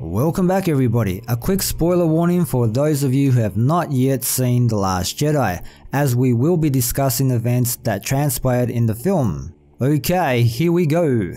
Welcome back everybody. A quick spoiler warning for those of you who have not yet seen The Last Jedi, as we will be discussing events that transpired in the film. Okay, here we go.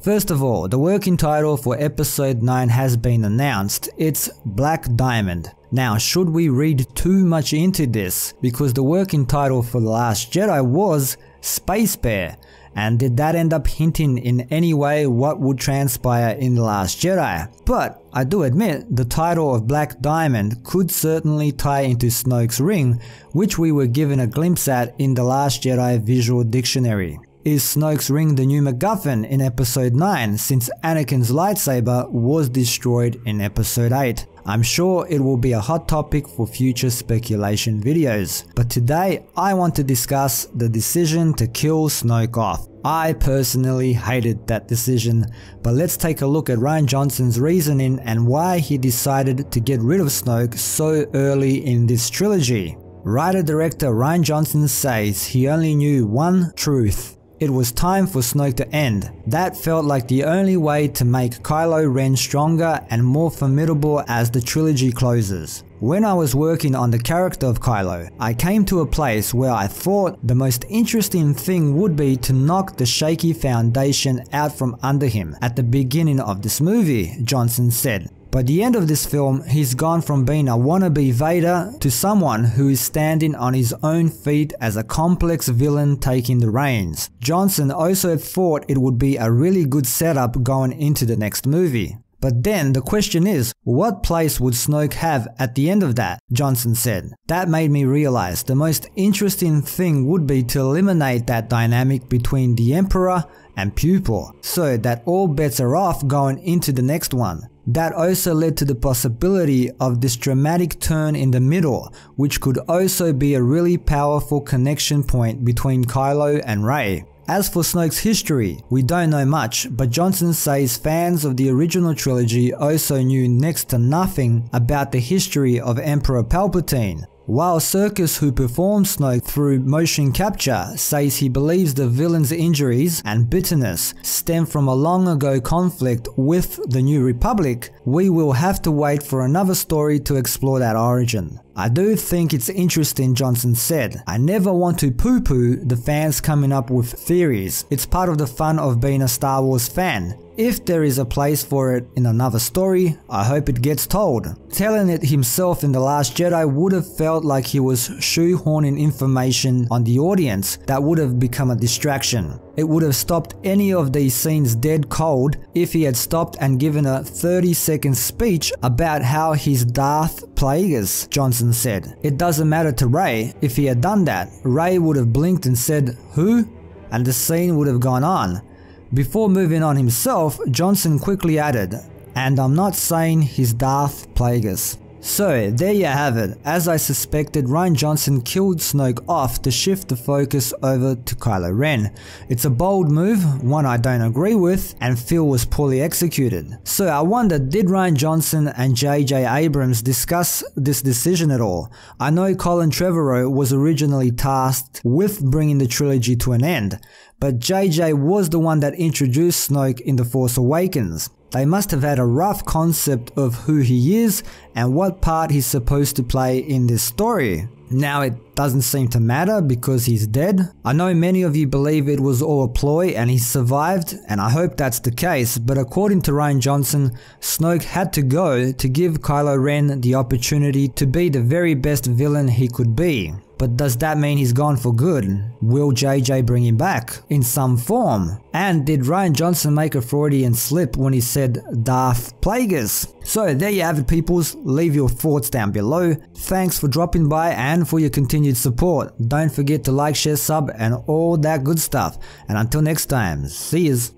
First of all, the working title for episode 9 has been announced. It's Black Diamond. Now, should we read too much into this? Because the working title for The Last Jedi was Space Bear. And did that end up hinting in any way what would transpire in The Last Jedi? But I do admit the title of Black Diamond could certainly tie into Snoke's ring, which we were given a glimpse at in The Last Jedi visual dictionary. Is Snoke's ring the new MacGuffin in episode 9 since Anakin's lightsaber was destroyed in episode 8? I'm sure it will be a hot topic for future speculation videos, but today I want to discuss the decision to kill Snoke off. I personally hated that decision, but let's take a look at Rian Johnson's reasoning and why he decided to get rid of Snoke so early in this trilogy. Writer-director Rian Johnson says he only knew one truth. It was time for Snoke to end. That felt like the only way to make Kylo Ren stronger and more formidable as the trilogy closes. When I was working on the character of Kylo, I came to a place where I thought the most interesting thing would be to knock the shaky foundation out from under him at the beginning of this movie, Johnson said. By the end of this film, he's gone from being a wannabe Vader to someone who is standing on his own feet as a complex villain taking the reins. Johnson also thought it would be a really good setup going into the next movie. But then the question is, what place would Snoke have at the end of that? Johnson said. That made me realize the most interesting thing would be to eliminate that dynamic between the Emperor and pupil, so that all bets are off going into the next one. That also led to the possibility of this dramatic turn in the middle, which could also be a really powerful connection point between Kylo and Rey. As for Snoke's history, we don't know much, but Johnson says fans of the original trilogy also knew next to nothing about the history of Emperor Palpatine. While Circus, who performed Snoke through motion capture, says he believes the villain's injuries and bitterness stem from a long ago conflict with the New Republic, we will have to wait for another story to explore that origin. I do think it's interesting, Johnson said. I never want to poo-poo the fans coming up with theories. It's part of the fun of being a Star Wars fan. If there is a place for it in another story, I hope it gets told. Telling it himself in The Last Jedi would have felt like he was shoehorning information on the audience that would have become a distraction. It would have stopped any of these scenes dead cold if he had stopped and given a 30-second speech about how he's Darth Plagueis, Johnson said. It doesn't matter to Rey. If he had done that, Rey would have blinked and said, "Who?" and the scene would have gone on. Before moving on himself, Johnson quickly added, "And I'm not saying he's Darth Plagueis." So there you have it. As I suspected, Rian Johnson killed Snoke off to shift the focus over to Kylo Ren. It's a bold move, one I don't agree with and feel was poorly executed. So I wonder, did Rian Johnson and J.J. Abrams discuss this decision at all? I know Colin Trevorrow was originally tasked with bringing the trilogy to an end, but JJ was the one that introduced Snoke in The Force Awakens. They must have had a rough concept of who he is and what part he's supposed to play in this story. Now it doesn't seem to matter because he's dead. I know many of you believe it was all a ploy and he survived, and I hope that's the case, but according to Rian Johnson, Snoke had to go to give Kylo Ren the opportunity to be the very best villain he could be. But does that mean he's gone for good? Will JJ bring him back in some form? And did Rian Johnson make a Freudian slip when he said Darth Plagueis? So there you have it, peoples. Leave your thoughts down below. Thanks for dropping by and for your continued support. Don't forget to like, share, sub and all that good stuff. And until next time, see yous.